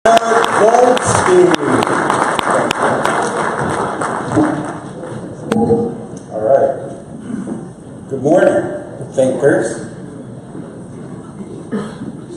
Goldstein. All right. Good morning, thinkers.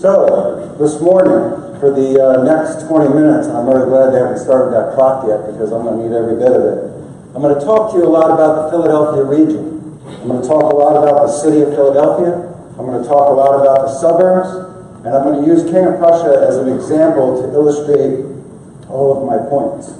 So, this morning, for the next 20 minutes, and I'm really glad they haven't started that clock yet because I'm going to need every bit of it. I'm going to talk to you a lot about the Philadelphia region. I'm going to talk a lot about the city of Philadelphia. I'm going to talk a lot about the suburbs. And I'm going to use King of Prussia as an example to illustrate all of my points.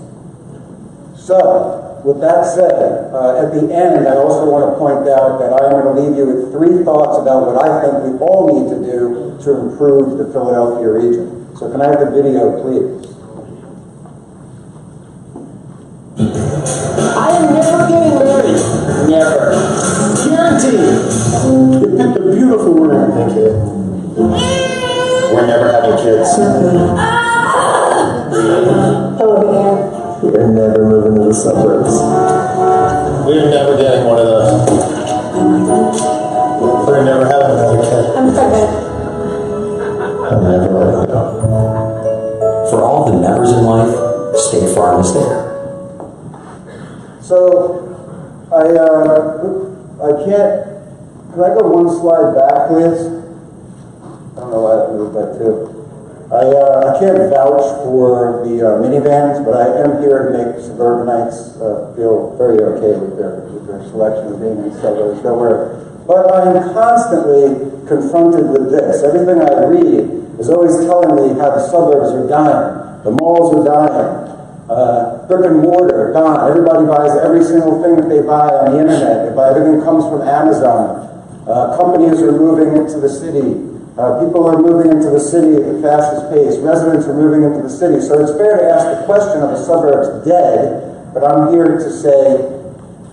So, with that said, at the end, I also want to point out that I am going to leave you with 3 thoughts about what I think we all need to do to improve the Philadelphia region. So can I have the video, please? I am never getting married. Never. Guaranteed. You picked a beautiful word. Thank you. We're never having kids. We're never moving to the suburbs. We're never getting one of those. We're never having another kid. I'm pregnant. I'm never letting go. For all the nevers in life, State Farm is there. So, I can't, can I go one slide back, please? I don't know why that moved that too. I can't vouch for the minivans, but I am here to make suburbanites feel very okay with their selection of being in suburbs. But I am constantly confronted with this. Everything I read is always telling me how the suburbs are dying, the malls are dying, brick and mortar gone. Everybody buys every single thing that they buy on the internet. Everything comes from Amazon. Companies are moving into the city. People are moving into the city at the fastest pace. Residents are moving into the city. So it's fair to ask the question of the suburbs dead, but I'm here to say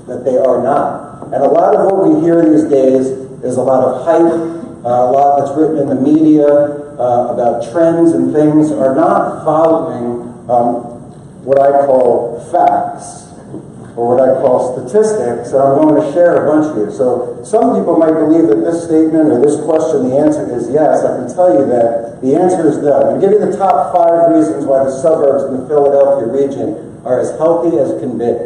that they are not. And a lot of what we hear these days is a lot of hype, a lot that's written in the media about trends and things are not following what I call facts, or what I call statistics, and I'm going to share a bunch of you. So some people might believe that this statement or this question, the answer is yes. I can tell you that the answer is no. I'm going to give you the top 5 reasons why the suburbs in the Philadelphia region are as healthy as can be.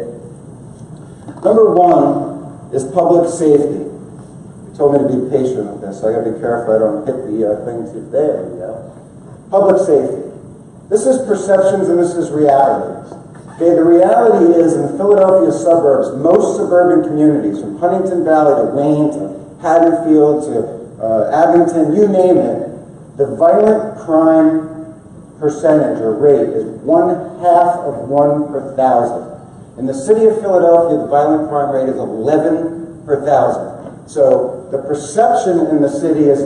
Number 1 is public safety. You told me to be patient with this, so I got to be careful I don't hit the things there. Public safety. This is perceptions and this is realities. Okay, the reality is in the Philadelphia suburbs, most suburban communities, from Huntington Valley to Wayne to Haddonfield to Abington, you name it, the violent crime percentage or rate is 1/2 of 1 per 1,000. In the city of Philadelphia, the violent crime rate is 11 per 1,000. So the perception in the city has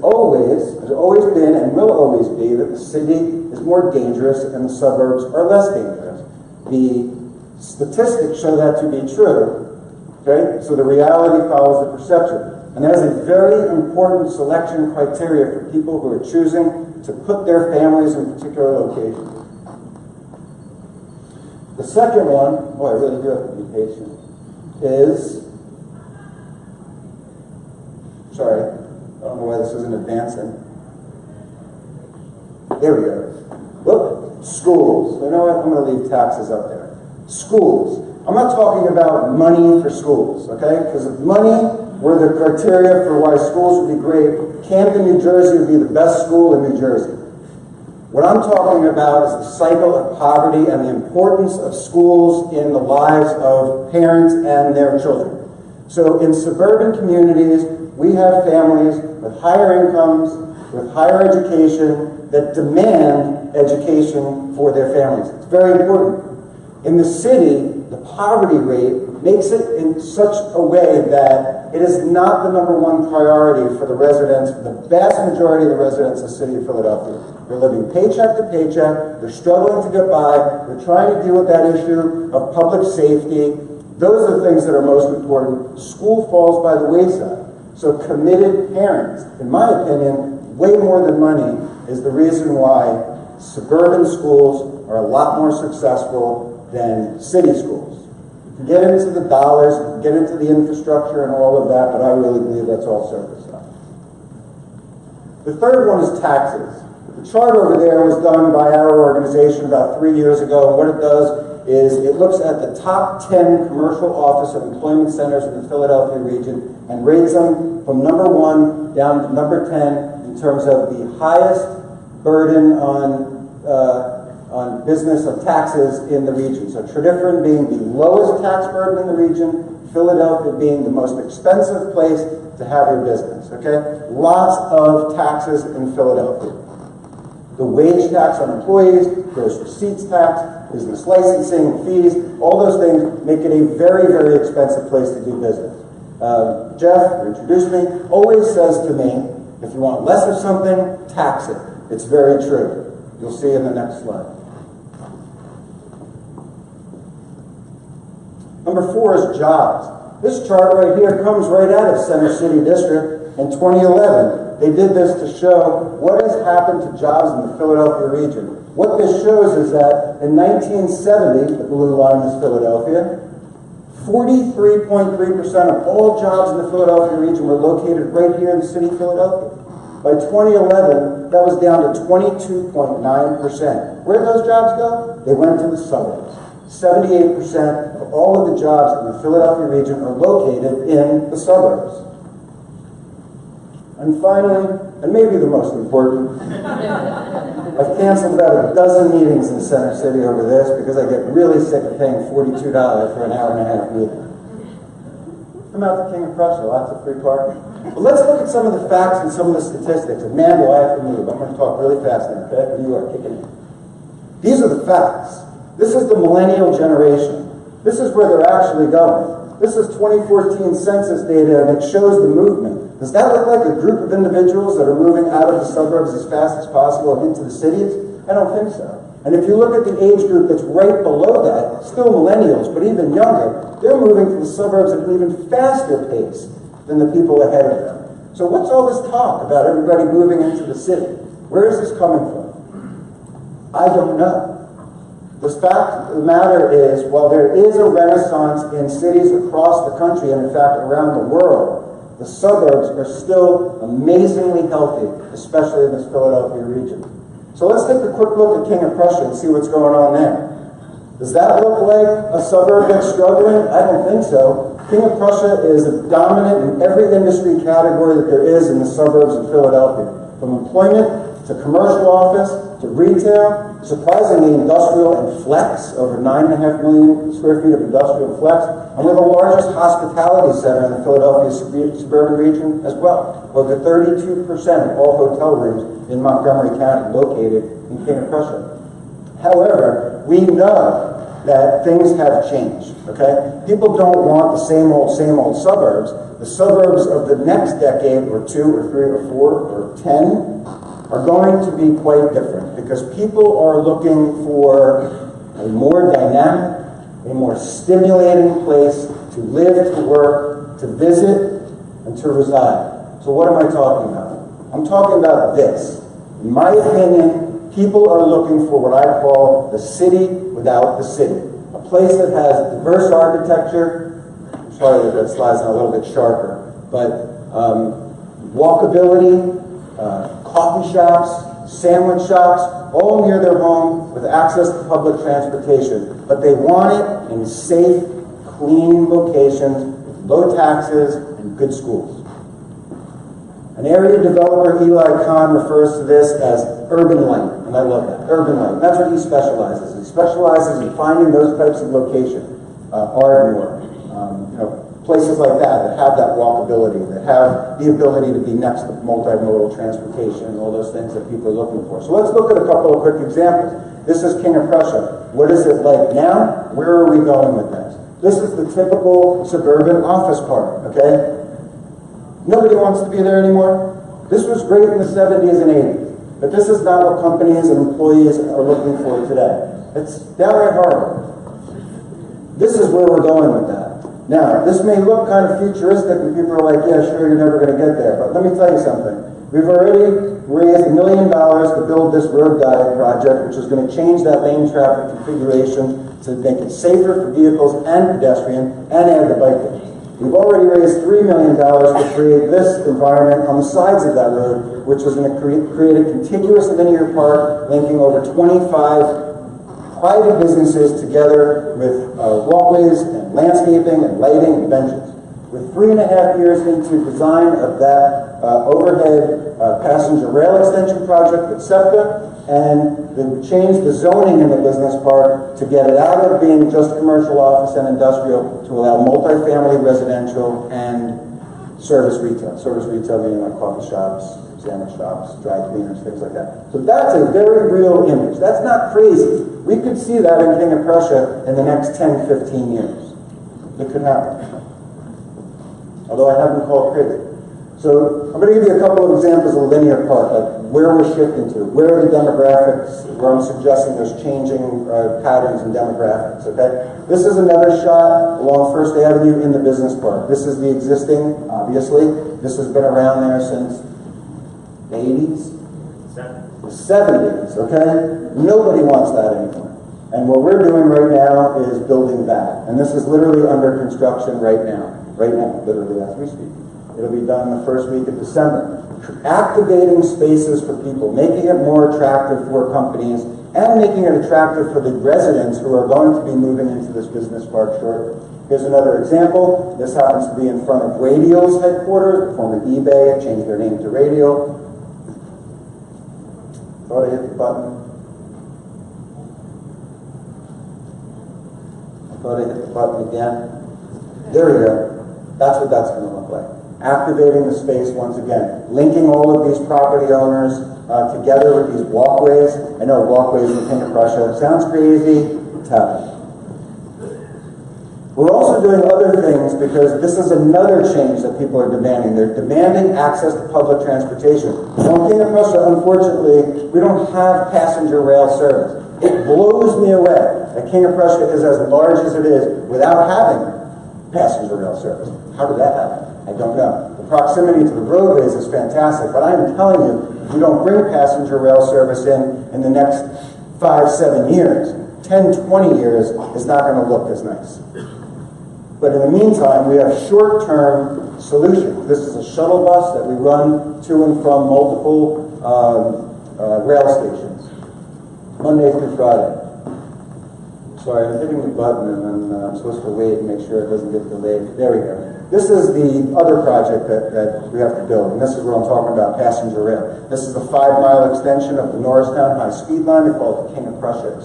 always been and will always be that the city is more dangerous and the suburbs are less dangerous. The statistics show that to be true, okay? So the reality follows the perception. And that is a very important selection criteria for people who are choosing to put their families in particular locations. The second one, I really do have to be patient, is, sorry, I don't know why this isn't advancing. There we go. Whoop. Schools. You know what? I'm going to leave taxes up there. Schools. I'm not talking about money for schools, okay? Because if money were the criteria for why schools would be great, Camden, New Jersey would be the best school in New Jersey. What I'm talking about is the cycle of poverty and the importance of schools in the lives of parents and their children. So in suburban communities, we have families with higher incomes, with higher education, that demand education for their families. It's very important. In the city, the poverty rate makes it in such a way that it is not the #1 priority for the residents, for the vast majority of the residents of the city of Philadelphia. They're living paycheck to paycheck, they're struggling to get by, they're trying to deal with that issue of public safety. Those are the things that are most important. School falls by the wayside. So committed parents, in my opinion, way more than money, is the reason why suburban schools are a lot more successful than city schools. You can get into the dollars, you can get into the infrastructure and all of that, but I really believe that's all surface stuff. The third one is taxes. The chart over there was done by our organization about 3 years ago, and what it does is it looks at the top 10 commercial office and employment centers in the Philadelphia region and rates them from number 1 down to number 10 in terms of the highest burden on business of taxes in the region. So Tredyffrin being the lowest tax burden in the region, Philadelphia being the most expensive place to have your business, okay? Lots of taxes in Philadelphia. The wage tax on employees, gross receipts tax, business licensing, fees, all those things make it a very, very expensive place to do business. Jeff, who introduced me, always says to me, if you want less of something, tax it. It's very true. You'll see in the next slide. Number 4 is jobs. This chart right here comes right out of Center City District in 2011. They did this to show what has happened to jobs in the Philadelphia region. What this shows is that in 1970, the blue line is Philadelphia, 43.3% of all jobs in the Philadelphia region were located right here in the city of Philadelphia. By 2011, that was down to 22.9%. Where did those jobs go? They went to the suburbs. 78% of all of the jobs in the Philadelphia region are located in the suburbs. And finally, and maybe the most important, I've canceled about a dozen meetings in Center City over this because I get really sick of paying $42 for an hour-and-a-half meeting. Come out to King of Prussia, lots of free parking. But let's look at some of the facts and some of the statistics. And man, do I have to move. I'm going to talk really fast now, okay? You are kicking in. These are the facts. This is the millennial generation. This is where they're actually going. This is 2014 census data, and it shows the movement. Does that look like a group of individuals that are moving out of the suburbs as fast as possible and into the cities? I don't think so. And if you look at the age group that's right below that, still millennials, but even younger, they're moving to the suburbs at an even faster pace than the people ahead of them. So what's all this talk about everybody moving into the city? Where is this coming from? I don't know. The fact of the matter is, while there is a renaissance in cities across the country, and in fact around the world, the suburbs are still amazingly healthy, especially in this Philadelphia region. So let's take a quick look at King of Prussia and see what's going on there. Does that look like a suburb that's struggling? I don't think so. King of Prussia is dominant in every industry category that there is in the suburbs of Philadelphia, from employment to commercial office to retail. Surprisingly, industrial and flex, over 9.5 million square feet of industrial flex, and we're the largest hospitality center in the Philadelphia suburban region as well. Over 32% of all hotel rooms in Montgomery County located in King of Prussia. However, we know that things have changed, okay? People don't want the same old suburbs. The suburbs of the next decade, or 2 or 3 or 4 or 10, are going to be quite different because people are looking for a more dynamic, a more stimulating place to live, to work, to visit, and to reside. So what am I talking about? I'm talking about this. In my opinion, people are looking for what I call the city without the city. A place that has diverse architecture. I'm sorry that that slide's not a little bit sharper, but walkability, coffee shops, sandwich shops, all near their home with access to public transportation. But they want it in safe, clean locations with low taxes and good schools. An area developer, Eli Kahn, refers to this as urban light, and I love that, urban light. That's what he specializes in. He specializes in finding those types of locations, Ardmore, places like that have that walkability, that have the ability to be next to multimodal transportation and all those things that people are looking for. So let's look at a couple of quick examples. This is King of Prussia. What is it like now? Where are we going with this? This is the typical suburban office park, okay? Nobody wants to be there anymore. This was great in the 70s and 80s, but this is not what companies and employees are looking for today. It's downright horrible. This is where we're going with that. Now, this may look kind of futuristic and people are like, yeah, sure, you're never going to get there. But let me tell you something. We've already raised $1 million to build this road diet project, which is going to change that lane traffic configuration to make it safer for vehicles and pedestrian and add the bike lane. We've already raised $3 million to create this environment on the sides of that road, which is going to create a contiguous linear park linking over 25 private businesses together with walkways and landscaping and lighting and benches. We're 3.5 years into design of that overhead passenger rail extension project with SEPTA, and they've changed the zoning in the business park to get it out of being just commercial office and industrial to allow multifamily residential and service retail. Service retail meaning like coffee shops, sandwich shops, dry cleaners, things like that. So that's a very real image. That's not crazy. We could see that in King of Prussia in the next 10, 15 years. It could happen. Although I haven't called crazy. So I'm going to give you a couple of examples of linear park, like where we're shifting to, where are the demographics, where I'm suggesting there's changing patterns in demographics, okay? This is another shot along First Avenue in the business park. This is the existing, obviously. This has been around there since the 80s? The 70s, okay? Nobody wants that anymore. And what we're doing right now is building that. And this is literally under construction right now, literally as we speak. It'll be done the first week of December. Activating spaces for people, making it more attractive for companies, and making it attractive for the residents who are going to be moving into this business park shortly. Here's another example. This happens to be in front of Radial's headquarters, the former eBay, changed their name to Radial. Thought I hit the button. I thought I hit the button again. There we go. That's what that's going to look like. Activating the space once again, linking all of these property owners together with these walkways. I know walkways in the King of Prussia sounds crazy. It's happening. We're also doing other things because this is another change that people are demanding. They're demanding access to public transportation. Now, in King of Prussia, unfortunately, we don't have passenger rail service. It blows me away that King of Prussia is as large as it is without having passenger rail service. How did that happen? I don't know. The proximity to the roadways is fantastic, but I'm telling you, if you don't bring passenger rail service in the next 5-7 years, 10, 20 years, it's not going to look as nice. But in the meantime, we have short-term solutions. This is a shuttle bus that we run to and from multiple rail stations, Monday through Friday. Sorry, I'm hitting the button and then I'm supposed to wait and make sure it doesn't get delayed. There we go. This is the other project that we have to build, and this is what I'm talking about, passenger rail. This is a 5-mile extension of the Norristown high-speed line. We call it the King of Prussia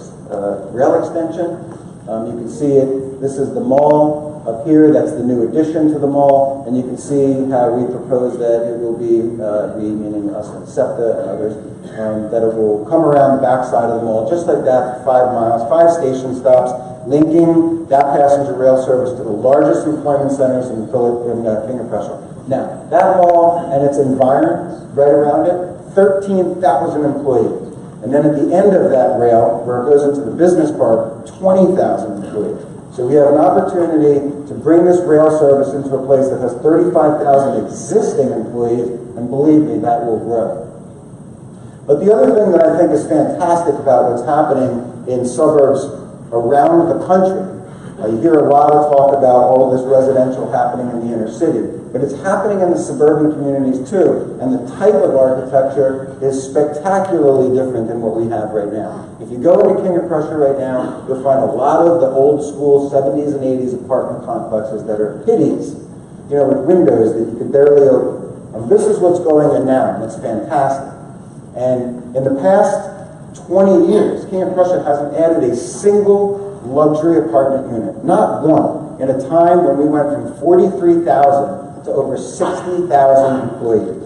rail extension. You can see it. This is the mall up here. That's the new addition to the mall, and you can see how we propose that it will be, we meaning us and SEPTA and others, that it will come around the backside of the mall, just like that, 5 miles, 5 station stops, linking that passenger rail service to the largest employment centers in King of Prussia. Now, that mall and its environs right around it, 13,000 employees. And then at the end of that rail, where it goes into the business park, 20,000 employees. So we have an opportunity to bring this rail service into a place that has 35,000 existing employees, and believe me, that will grow. But the other thing that I think is fantastic about what's happening in suburbs around the country, you hear a lot of talk about all this residential happening in the inner city, but it's happening in the suburban communities too, and the type of architecture is spectacularly different than what we have right now. If you go into King of Prussia right now, you'll find a lot of the old school 70s and 80s apartment complexes that are hideous, with windows that you could barely open. And this is what's going in now, and it's fantastic. And in the past 20 years, King of Prussia hasn't added a single luxury apartment unit, not one, in a time when we went from 43,000 to over 60,000 employees.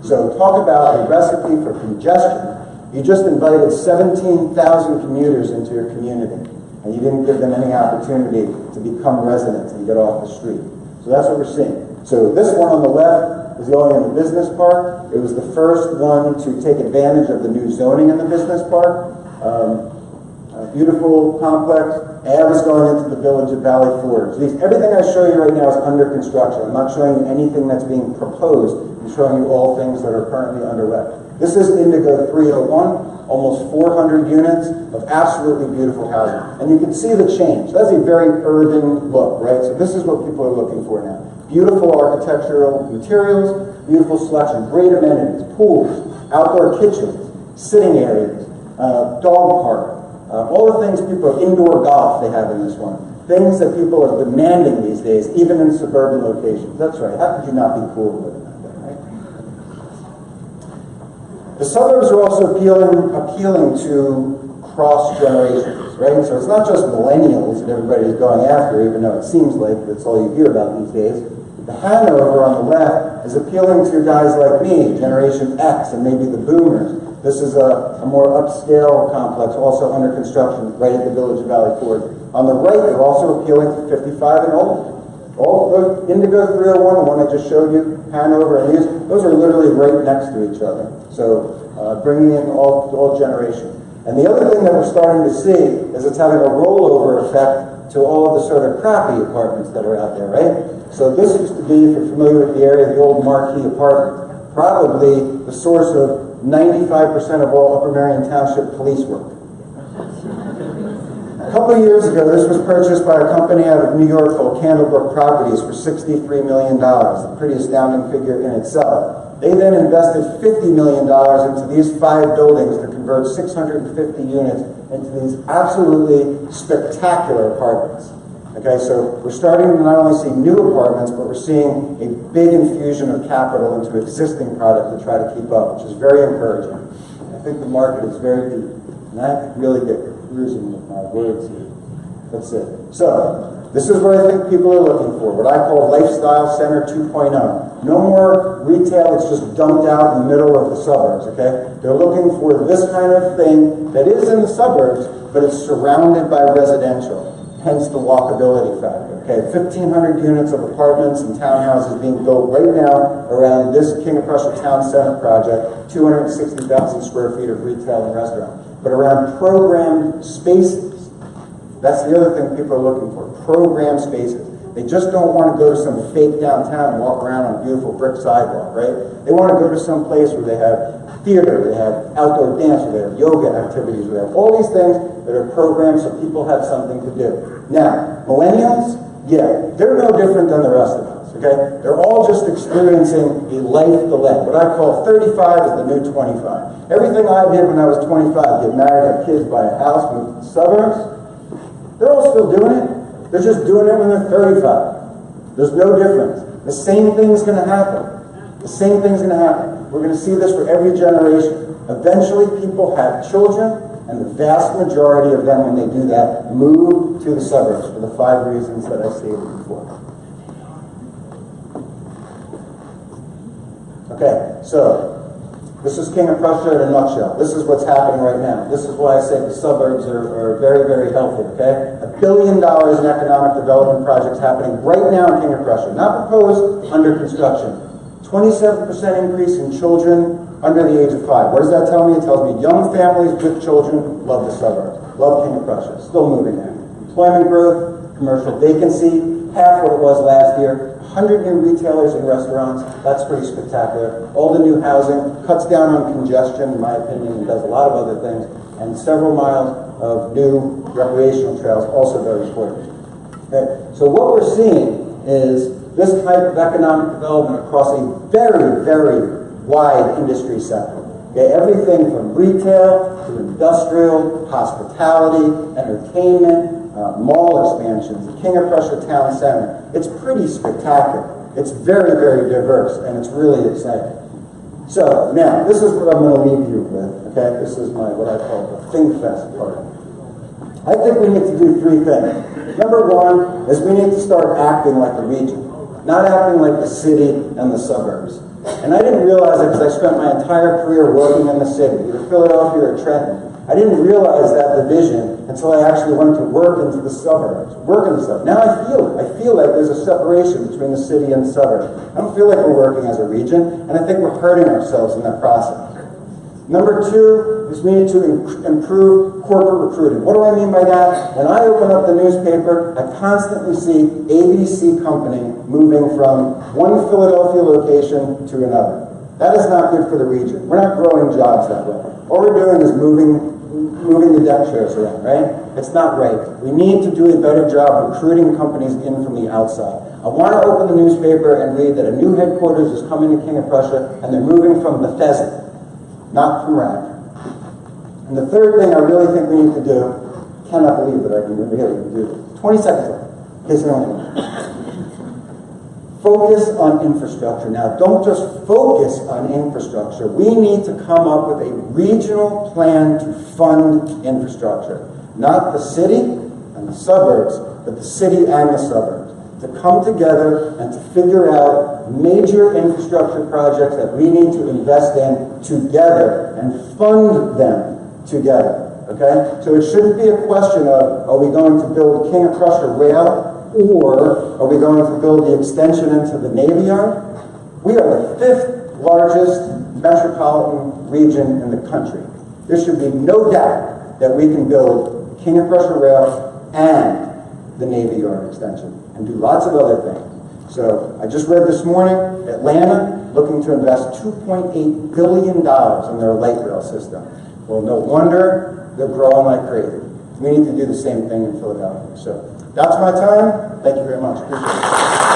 So talk about a recipe for congestion. You just invited 17,000 commuters into your community, and you didn't give them any opportunity to become residents and get off the street. So that's what we're seeing. So this one on the left is going in the business park. It was the first one to take advantage of the new zoning in the business park. beautiful complex. Ave is going into the village of Valley Forge. Everything I show you right now is under construction. I'm not showing you anything that's being proposed. I'm showing you all things that are currently underway. This is Indigo 301, almost 400 units of absolutely beautiful housing. And you can see the change. That's a very urban look, right? So this is what people are looking for now. Beautiful architectural materials, beautiful selection, great amenities, pools, outdoor kitchens, sitting areas, dog park, all the things people, indoor golf they have in this one. Things that people are demanding these days, even in suburban locations. That's right. How could you not be cool with it? The suburbs are also appealing to cross generations, right? So it's not just millennials that everybody's going after, even though it seems like that's all you hear about these days. The Hanover on the left is appealing to guys like me, Generation X, and maybe the boomers. This is a more upscale complex, also under construction, right at the village of Valley Forge. On the right, they're also appealing to 55 and older. All the Indigo 301, the one I just showed you, Hanover, and those are literally right next to each other. So bringing in all generations. And the other thing that we're starting to see is it's having a rollover effect to all of the sort of crappy apartments that are out there, right? So this used to be, if you're familiar with the area, the old Marquee apartment, probably the source of 95% of all Upper Marion Township police work. A couple of years ago, this was purchased by a company out of New York called Candlebrook Properties for $63 million, a pretty astounding figure in itself. They then invested $50 million into these 5 buildings to convert 650 units into these absolutely spectacular apartments. Okay, so we're starting to not only see new apartments, but we're seeing a big infusion of capital into existing product to try to keep up, which is very encouraging. I think the market is very deep, and I really get cruising with my words here. That's it. So, this is what I think people are looking for, what I call Lifestyle Center 2.0. No more retail that's just dumped out in the middle of the suburbs, okay? They're looking for this kind of thing that is in the suburbs, but it's surrounded by residential, hence the walkability factor, okay? 1,500 units of apartments and townhouses being built right now around this King of Prussia Town Center project, 260,000 square feet of retail and restaurant. But around programmed spaces, that's the other thing people are looking for, programmed spaces. They just don't want to go to some fake downtown and walk around on a beautiful brick sidewalk, right? They want to go to some place where they have theater, they have outdoor dance, where they have yoga activities, where they have all these things that are programmed so people have something to do. Now, millennials, yeah, they're no different than the rest of us, okay? They're all just experiencing a life delay. What I call 35 is the new 25. Everything I did when I was 25, get married, have kids, buy a house, move to the suburbs, they're all still doing it. They're just doing it when they're 35. There's no difference. The same thing's going to happen. The same thing's going to happen. We're going to see this for every generation. Eventually, people have children, and the vast majority of them, when they do that, move to the suburbs for the 5 reasons that I stated before. Okay, so this is King of Prussia in a nutshell. This is what's happening right now. This is why I say the suburbs are very, very healthy, okay? $1 billion in economic development projects happening right now in King of Prussia. Not proposed, under construction. 27% increase in children under the age of 5. What does that tell me? It tells me young families with children love the suburbs. Love King of Prussia. Still moving there. Employment growth, commercial vacancy, half what it was last year. 100 new retailers and restaurants, that's pretty spectacular. All the new housing, cuts down on congestion, in my opinion, and does a lot of other things. And several miles of new recreational trails, also very important. Okay. So what we're seeing is this type of economic development across a very, very wide industry sector. Okay. Everything from retail to industrial, hospitality, entertainment, mall expansions, the King of Prussia Town Center. It's pretty spectacular. It's very, very diverse, and it's really exciting. So, now, this is what I'm going to leave you with, okay? This is what I call the ThinkFest part. I think we need to do 3 things. Number 1 is we need to start acting like the region, not acting like the city and the suburbs. And I didn't realize it because I spent my entire career working in the city, either Philadelphia or Trenton. I didn't realize that division until I actually went to work into the suburbs, Now I feel it. I feel like there's a separation between the city and the suburbs. I don't feel like we're working as a region, and I think we're hurting ourselves in that process. Number two is we need to improve corporate recruiting. What do I mean by that? When I open up the newspaper, I constantly see ABC Company moving from one Philadelphia location to another. That is not good for the region. We're not growing jobs that way. All we're doing is moving the deck chairs around, right? It's not right. We need to do a better job recruiting companies in from the outside. I want to open the newspaper and read that a new headquarters is coming to King of Prussia, and they're moving from Bethesda, not from Radnor. And the third thing I really think we need to do, cannot believe that I can really do this. 20 seconds left, in case anyone knows. Focus on infrastructure. Now, don't just focus on infrastructure. We need to come up with a regional plan to fund infrastructure. Not the city and the suburbs, but the city and the suburbs. To come together and to figure out major infrastructure projects that we need to invest in together and fund them together. Okay? So it shouldn't be a question of, are we going to build King of Prussia Rail, or are we going to build the extension into the Navy Yard? We are the 5th largest metropolitan region in the country. There should be no doubt that we can build King of Prussia Rail and the Navy Yard extension and do lots of other things. So I just read this morning, Atlanta looking to invest $2.8 billion in their light rail system. Well, no wonder they're growing like crazy. We need to do the same thing in Philadelphia. So that's my time. Thank you very much. Appreciate it.